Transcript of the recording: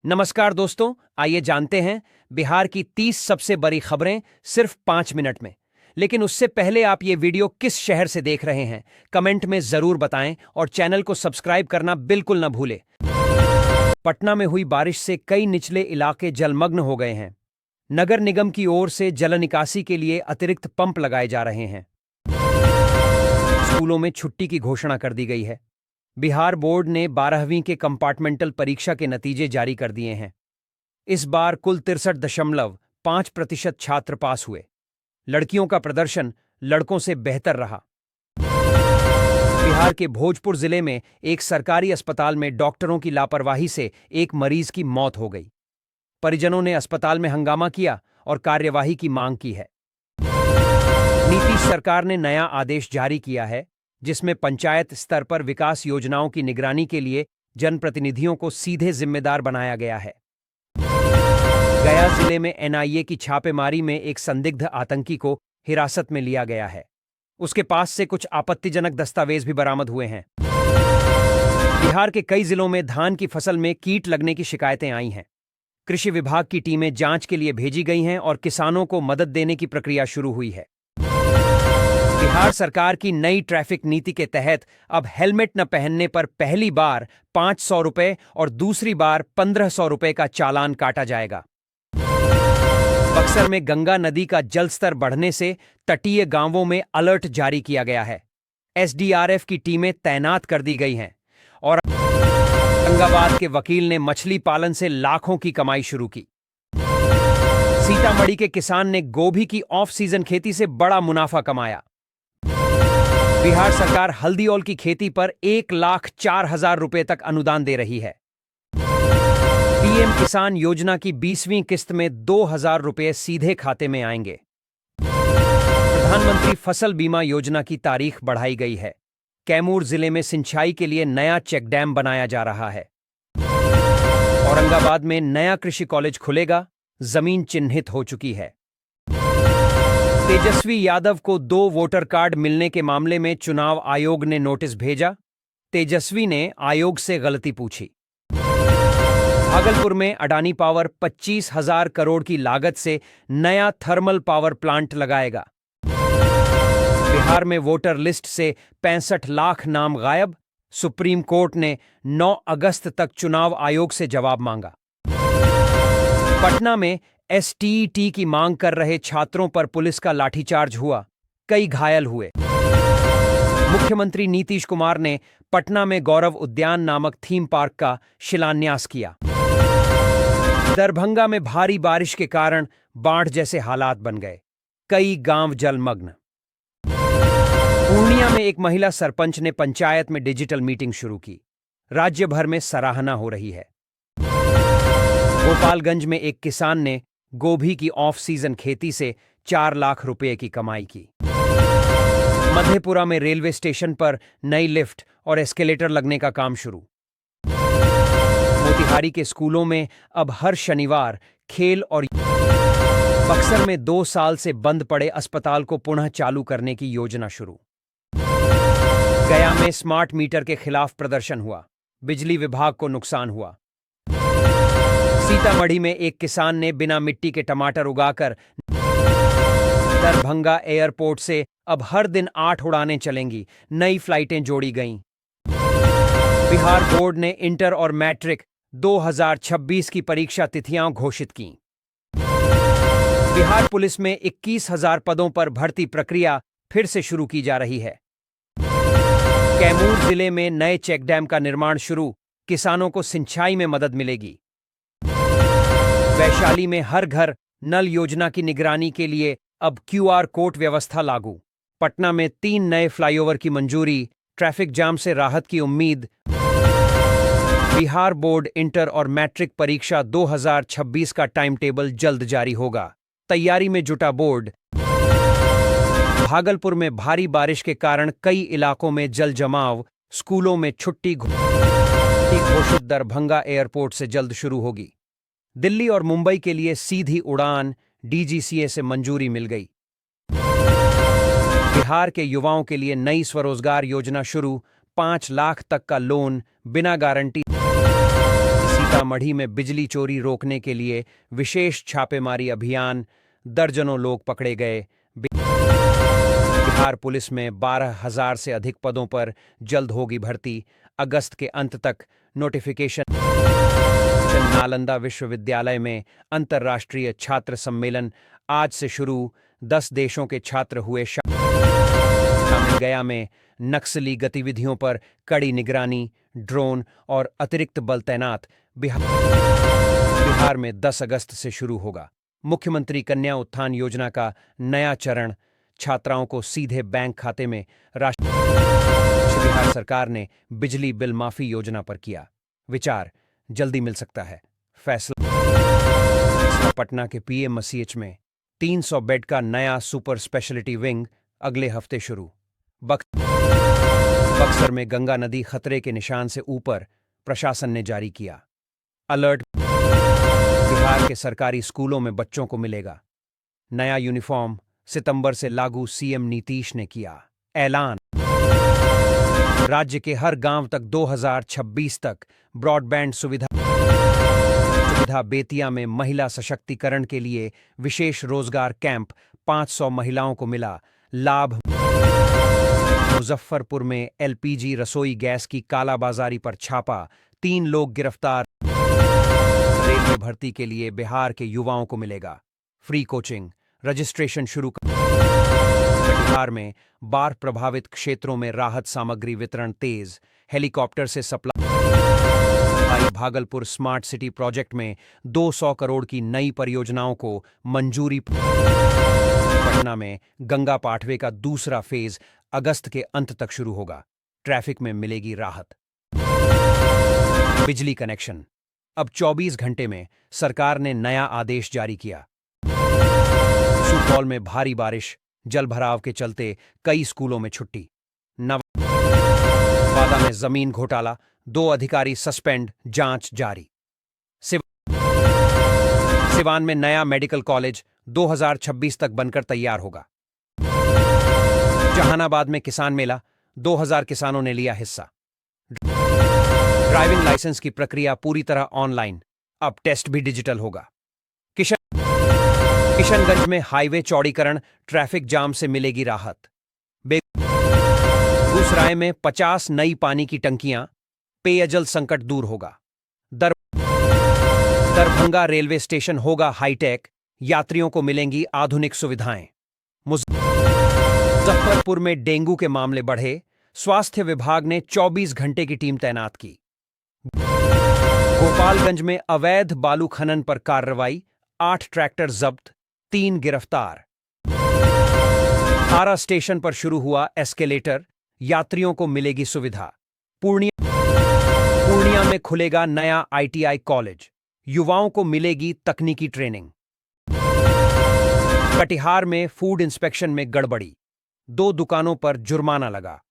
नमस्कार दोस्तों, आइए जानते हैं बिहार की 30 सबसे बड़ी खबरें सिर्फ 5 मिनट में। लेकिन उससे पहले आप ये वीडियो किस शहर से देख रहे हैं, कमेंट में जरूर बताएं और चैनल को सब्सक्राइब करना बिल्कुल न भूलें। पटना में हुई बारिश से कई निचले इलाके जलमग्न हो गए हैं। नगर निगम की ओर से जल निकासी के लिए अतिरिक्त पंप लगाए जा रहे हैं। स्कूलों में छुट्टी की घोषणा कर दी गई है। बिहार बोर्ड ने 12वीं के कंपार्टमेंटल परीक्षा के नतीजे जारी कर दिए हैं। इस बार कुल 63.5% छात्र पास हुए। लड़कियों का प्रदर्शन लड़कों से बेहतर रहा। बिहार के भोजपुर जिले में एक सरकारी अस्पताल में डॉक्टरों की लापरवाही से एक मरीज की मौत हो गई। परिजनों ने अस्पताल में हंगामा किया और कार्यवाही की मांग की है। नीतीश सरकार ने नया आदेश जारी किया है, जिसमें पंचायत स्तर पर विकास योजनाओं की निगरानी के लिए जनप्रतिनिधियों को सीधे जिम्मेदार बनाया गया है। गया जिले में एनआईए की छापेमारी में एक संदिग्ध आतंकी को हिरासत में लिया गया है। उसके पास से कुछ आपत्तिजनक दस्तावेज भी बरामद हुए हैं। बिहार के कई जिलों में धान की फसल में कीट लगने की शिकायतें आई हैं। कृषि विभाग की टीमें जांच के लिए भेजी गई हैं और किसानों को मदद देने की प्रक्रिया शुरू हुई है। बिहार सरकार की नई ट्रैफिक नीति के तहत अब हेलमेट न पहनने पर पहली बार 500 रुपए और दूसरी बार 1500 रुपए का चालान काटा जाएगा। बक्सर में गंगा नदी का जलस्तर बढ़ने से तटीय गांवों में अलर्ट जारी किया गया है। एसडीआरएफ की टीमें तैनात कर दी गई हैं और औरंगाबाद के वकील ने मछली पालन से लाखों की कमाई शुरू की। सीतामढ़ी के किसान ने गोभी की ऑफ सीजन खेती से बड़ा मुनाफा कमाया। बिहार सरकार हल्दीओल की खेती पर 1,04,000 रुपए तक अनुदान दे रही है। पीएम किसान योजना की 20वीं किस्त में 2,000 रुपए सीधे खाते में आएंगे। प्रधानमंत्री फसल बीमा योजना की तारीख बढ़ाई गई है। कैमूर जिले में सिंचाई के लिए नया चेक डैम बनाया जा रहा है। औरंगाबाद में नया कृषि कॉलेज खुलेगा, जमीन चिन्हित हो चुकी है। तेजस्वी यादव को 2 वोटर कार्ड मिलने के मामले में चुनाव आयोग ने नोटिस भेजा। तेजस्वी ने आयोग से गलती पूछी। भागलपुर में अडानी पावर 25,000 करोड़ की लागत से नया थर्मल पावर प्लांट लगाएगा। बिहार में वोटर लिस्ट से 65 लाख नाम गायब। सुप्रीम कोर्ट ने 9 अगस्त तक चुनाव आयोग से जवाब मांगा। पटना में एसटीईटी की मांग कर रहे छात्रों पर पुलिस का लाठीचार्ज हुआ, कई घायल हुए। मुख्यमंत्री नीतीश कुमार ने पटना में गौरव उद्यान नामक थीम पार्क का शिलान्यास किया। दरभंगा में भारी बारिश के कारण बाढ़ जैसे हालात बन गए, कई गांव जलमग्न। पूर्णिया में एक महिला सरपंच ने पंचायत में डिजिटल मीटिंग शुरू की। राज्य भर में सराहना हो रही है। गोपालगंज में एक किसान ने गोभी की ऑफ सीजन खेती से 4 लाख रुपए की कमाई की। मधेपुरा में रेलवे स्टेशन पर नई लिफ्ट और एस्केलेटर लगने का काम शुरू। मोतिहारी के स्कूलों में अब हर शनिवार खेल और बक्सर में 2 साल से बंद पड़े अस्पताल को पुनः चालू करने की योजना शुरू। गया में स्मार्ट मीटर के खिलाफ प्रदर्शन हुआ, बिजली विभाग को नुकसान हुआ। सीतामढ़ी में एक किसान ने बिना मिट्टी के टमाटर उगाकर दरभंगा एयरपोर्ट से अब हर दिन 8 उड़ानें चलेंगी, नई फ्लाइटें जोड़ी गईं। बिहार बोर्ड ने इंटर और मैट्रिक 2026 की परीक्षा तिथियां घोषित की। बिहार पुलिस में 21,000 पदों पर भर्ती प्रक्रिया फिर से शुरू की जा रही है। कैमूर जिले में नए चेक डैम का निर्माण शुरू, किसानों को सिंचाई में मदद मिलेगी। वैशाली में हर घर नल योजना की निगरानी के लिए अब क्यूआर कोड व्यवस्था लागू। पटना में 3 नए फ्लाईओवर की मंजूरी, ट्रैफिक जाम से राहत की उम्मीद। बिहार बोर्ड इंटर और मैट्रिक परीक्षा 2026 का टाइम टेबल जल्द जारी होगा, तैयारी में जुटा बोर्ड। भागलपुर में भारी बारिश के कारण कई इलाकों में जल जमाव, स्कूलों में छुट्टी घोषित। दरभंगा एयरपोर्ट से जल्द शुरू होगी। दिल्ली और मुंबई के लिए सीधी उड़ान, डीजीसीए से मंजूरी मिल गई। बिहार के युवाओं के लिए नई स्वरोजगार योजना शुरू, 5 लाख तक का लोन बिना गारंटी। सीतामढ़ी में बिजली चोरी रोकने के लिए विशेष छापेमारी अभियान, दर्जनों लोग पकड़े गए। बिहार पुलिस में 12,000 से अधिक पदों पर जल्द होगी भर्ती, अगस्त के अंत तक नोटिफिकेशन। नालंदा विश्वविद्यालय में अंतर्राष्ट्रीय छात्र सम्मेलन आज से शुरू, 10 देशों के छात्र हुए शामिल। गया में नक्सली गतिविधियों पर कड़ी निगरानी, ड्रोन और अतिरिक्त बल तैनात। बिहार में 10 अगस्त से शुरू होगा मुख्यमंत्री कन्या उत्थान योजना का नया चरण, छात्राओं को सीधे बैंक खाते में राशि। बिहार सरकार ने बिजली बिल माफी योजना पर किया विचार, जल्दी मिल सकता है फैसला। पटना के पीएमसीएच में 300 बेड का नया सुपर स्पेशलिटी विंग अगले हफ्ते शुरू। बक्सर में गंगा नदी खतरे के निशान से ऊपर, प्रशासन ने जारी किया अलर्ट। बिहार के सरकारी स्कूलों में बच्चों को मिलेगा नया यूनिफॉर्म, सितंबर से लागू, सीएम नीतीश ने किया ऐलान। राज्य के हर गांव तक 2026 तक ब्रॉडबैंड सुविधा। बेतिया में महिला सशक्तिकरण के लिए विशेष रोजगार कैंप, 500 महिलाओं को मिला लाभ। मुजफ्फरपुर में एलपीजी रसोई गैस की कालाबाजारी पर छापा, 3 लोग गिरफ्तार। रेलवे भर्ती के लिए बिहार के युवाओं को मिलेगा फ्री कोचिंग, रजिस्ट्रेशन शुरू। बिहार में बाढ़ प्रभावित क्षेत्रों में राहत सामग्री वितरण तेज, हेलीकॉप्टर से supply. Bhagalpur smart city project में 200 करोड़ की नई परियोजनाओं को मंजूरी। पटना में गंगा पाठवे का दूसरा फेज अगस्त के अंत तक शुरू होगा, ट्रैफिक में मिलेगी राहत। बिजली कनेक्शन अब 24 घंटे में, सरकार ने नया आदेश जारी किया। सुपौल में भारी बारिश, जलभराव के चलते कई स्कूलों में छुट्टी। नवादा में जमीन घोटाला, 2 अधिकारी सस्पेंड, जांच जारी। सिवान में नया मेडिकल कॉलेज 2026 तक बनकर तैयार होगा। जहानाबाद में किसान मेला, 2000 किसानों ने लिया हिस्सा। ड्राइविंग लाइसेंस की प्रक्रिया पूरी तरह ऑनलाइन, अब टेस्ट भी डिजिटल होगा। किशनगंज में हाईवे चौड़ीकरण, ट्रैफिक जाम से मिलेगी राहत। बेगूसराय में 50 नई पानी की टंकियां, पेयजल संकट दूर होगा। दरभंगा रेलवे स्टेशन होगा हाईटेक, यात्रियों को मिलेंगी आधुनिक सुविधाएं। मुजफ्फरपुर में डेंगू के मामले बढ़े, स्वास्थ्य विभाग ने 24 घंटे की टीम तैनात की। गोपालगंज में अवैध बालू खनन पर कार्रवाई, 8 ट्रैक्टर जब्त, 3 गिरफ्तार। आरा स्टेशन पर शुरू हुआ एस्केलेटर, यात्रियों को मिलेगी सुविधा। पूर्णिया में खुलेगा नया आईटीआई कॉलेज, युवाओं को मिलेगी तकनीकी ट्रेनिंग। कटिहार में फूड इंस्पेक्शन में गड़बड़ी, 2 दुकानों पर जुर्माना लगा।